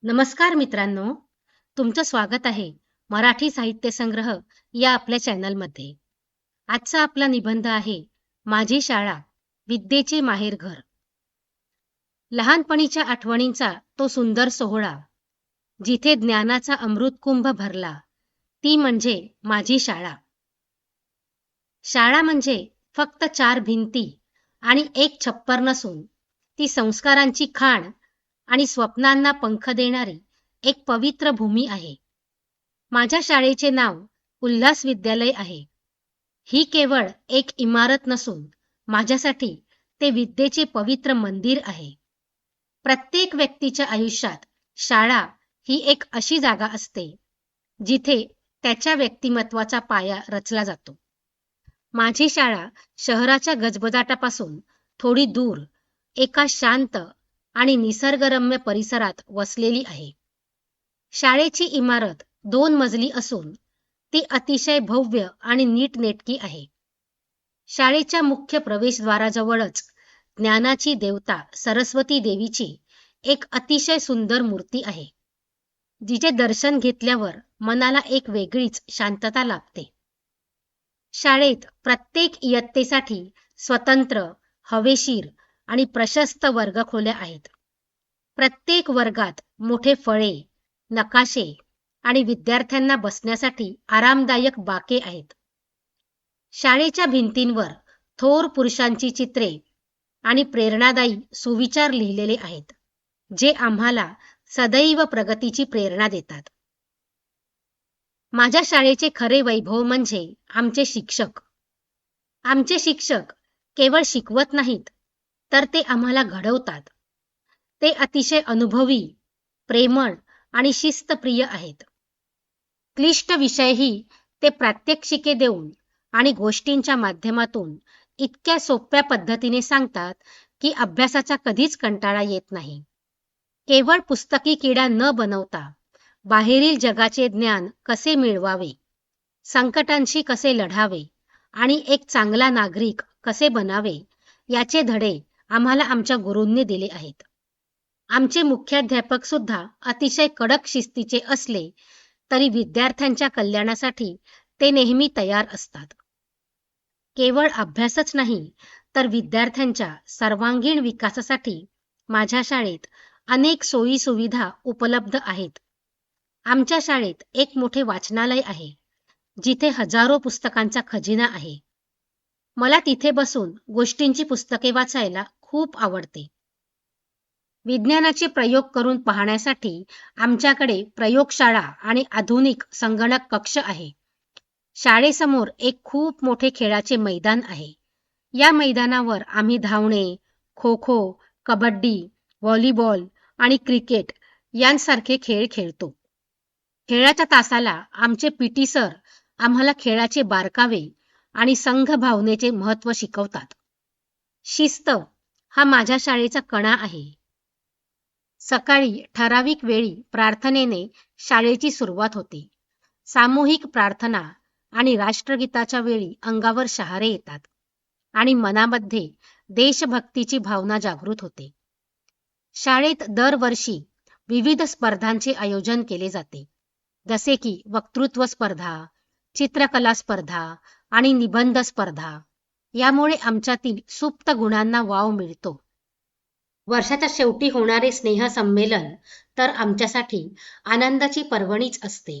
नमस्कार मित्रांनो, तुमचं स्वागत आहे मराठी साहित्य संग्रह या आपल्या चॅनलमध्ये. आजचा आपला निबंध आहे माझी शाळा, विद्येचे माहेरघर. लहानपणीच्या आठवणींचा तो सुंदर सोहळा, जिथे ज्ञानाचा अमृतकुंभ भरला, ती म्हणजे माझी शाळा. शाळा म्हणजे फक्त 4 भिंती आणि एक छप्पर नसून ती संस्कारांची खाण आणि स्वप्नांना पंख देणारी एक पवित्र भूमी आहे. माझ्या शाळेचे नाव उल्हास विद्यालय आहे. ही केवळ एक इमारत नसून माझ्यासाठी ते विद्येचे पवित्र मंदिर आहे. प्रत्येक व्यक्तीच्या आयुष्यात शाळा ही एक अशी जागा असते जिथे त्याच्या व्यक्तिमत्वाचा पाया रचला जातो. माझी शाळा शहराच्या गजबजाटापासून थोडी दूर एका शांत आणि निसर्गरम्य परिसरात वसलेली आहे. शाळेची इमारत 2 मजली असून ती अतिशय भव्य आणि नीटनेटकी आहे. शाळेच्या मुख्य प्रवेशद्वाराजवळच ज्ञानाची देवता सरस्वती देवीची एक अतिशय सुंदर मूर्ती आहे, जिचे दर्शन घेतल्यावर मनाला एक वेगळीच शांतता लाभते. शाळेत प्रत्येक इयत्तेसाठी स्वतंत्र, हवेशीर आणि प्रशस्त वर्गखोल्या आहेत. प्रत्येक वर्गात मोठे फळे, नकाशे आणि विद्यार्थ्यांना बसण्यासाठी आरामदायक बाके आहेत. शाळेच्या भिंतींवर थोर पुरुषांची चित्रे आणि प्रेरणादायी सुविचार लिहिलेले आहेत, जे आम्हाला सदैव प्रगतीची प्रेरणा देतात. माझ्या शाळेचे खरे वैभव म्हणजे आमचे शिक्षक. आमचे शिक्षक केवळ शिकवत नाहीत, तर ते आम्हाला घडवतात. ते अतिशय अनुभवी, प्रेमळ आणि शिस्तप्रिय आहेत. क्लिष्ट विषयही ते प्रात्यक्षिके देऊन आणि गोष्टींच्या माध्यमातून इतक्या सोप्या पद्धतीने सांगतात की अभ्यासाचा कधीच कंटाळा येत नाही. केवळ पुस्तकी किडा न बनवता बाहेरील जगाचे ज्ञान कसे मिळवावे, संकटांशी कसे लढावे आणि एक चांगला नागरिक कसे बनावे, याचे धडे आम्हाला आमच्या गुरूंनी दिले आहेत. आमचे मुख्याध्यापक सुद्धा अतिशय कडक शिस्तीचे असले तरी विद्यार्थ्यांच्या कल्याणासाठी ते नेहमी तयार असतात. केवळ अभ्यासच नाही, तर विद्यार्थ्यांच्या सर्वांगीण विकासासाठी माझ्या शाळेत अनेक सोयी सुविधा उपलब्ध आहेत. आमच्या शाळेत एक मोठे वाचनालय आहे, जिथे हजारो पुस्तकांचा खजिना आहे. मला तिथे बसून गोष्टींची पुस्तके वाचायला खूप आवडते. विज्ञानाचे प्रयोग करून पाहण्यासाठी आमच्याकडे प्रयोगशाळा आणि आधुनिक संगणक कक्ष आहे. शाळेसमोर एक खूप मोठे खेळाचे मैदान आहे. या मैदानावर आम्ही धावणे, खो-खो, कबड्डी, व्हॉलीबॉल आणि क्रिकेट यांसारखे खेळ खेळतो. खेळाच्या तासाला आमचे पीटी सर आम्हाला खेळाचे बारकावे आणि संघ भावनेचे महत्त्व शिकवतात. शिस्त हा माझ्या शाळेचा कणा आहे. सकाळी ठराविक वेळी प्रार्थनेने शाळेची सुरुवात होते. सामूहिक प्रार्थना आणि राष्ट्रगीताच्या वेळी अंगावर शहारे येतात आणि मनामध्ये देशभक्तीची भावना जागृत होते. शाळेत दरवर्षी विविध स्पर्धांचे आयोजन केले जाते, जसे की वक्तृत्व स्पर्धा, चित्रकला स्पर्धा आणि निबंध स्पर्धा. यामुळे आमच्यातील सुप्त गुणांना वाव मिळतो. वर्षाच्या शेवटी होणारे स्नेहसंमेलन तर आमच्यासाठी आनंदाची पर्वणीच असते.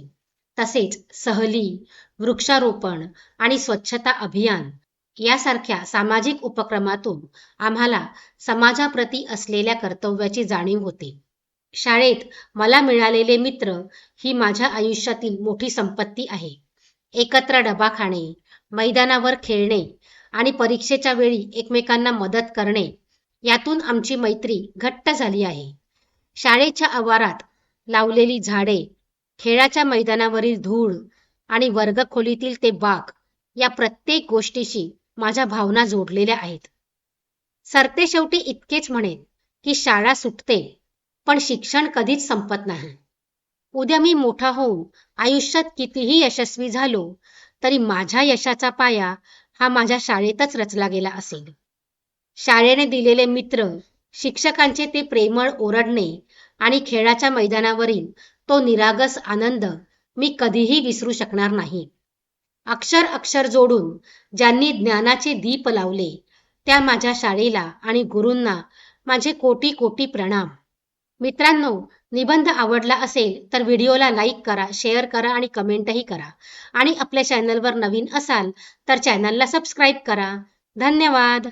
तसेच सहली, वृक्षारोपण आणि स्वच्छता अभियान यासारख्या सामाजिक उपक्रमातून आम्हाला समाजाप्रती असलेल्या कर्तव्याची जाणीव होते. शाळेत मला मिळालेले मित्र ही माझ्या आयुष्यातील मोठी संपत्ती आहे. एकत्र डबा खाणे, मैदानावर खेळणे आणि परीक्षेच्या वेळी एकमेकांना मदत करणे, यातून आमची मैत्री घट्ट झाली आहे. शाळेच्या आवारात लावलेली झाडे, खेळाच्या मैदानावरील धूळ आणि वर्गखोलीतील ते बाक, या प्रत्येक गोष्टीशी माझ्या भावना जोडलेल्या आहेत. सरतेशेवटी इतकेच म्हणेन की शाळा सुटते, पण शिक्षण कधीच संपत नाही. उद्या मी मोठा होऊन आयुष्यात कितीही यशस्वी झालो, तरी माझ्या यशाचा पाया हा माझ्या शाळेतच रचला गेला असेल. शाळेने दिलेले मित्र, शिक्षकांचे ते प्रेमळ ओरडणे आणि खेळाच्या मैदानावरील तो निरागस आनंद मी कधीही विसरू शकणार नाही. अक्षर अक्षर जोडून ज्यांनी ज्ञानाचे दीप लावले त्या माझ्या शाळेला आणि गुरूंना माझे कोटी कोटी प्रणाम. मित्रांनो, निबंध आवडला असेल तर व्हिडिओला लाईक करा, शेअर करा आणि कमेंटही करा. आणि आपल्या चॅनलवर नवीन असाल तर चॅनलला सबस्क्राईब करा. धन्यवाद.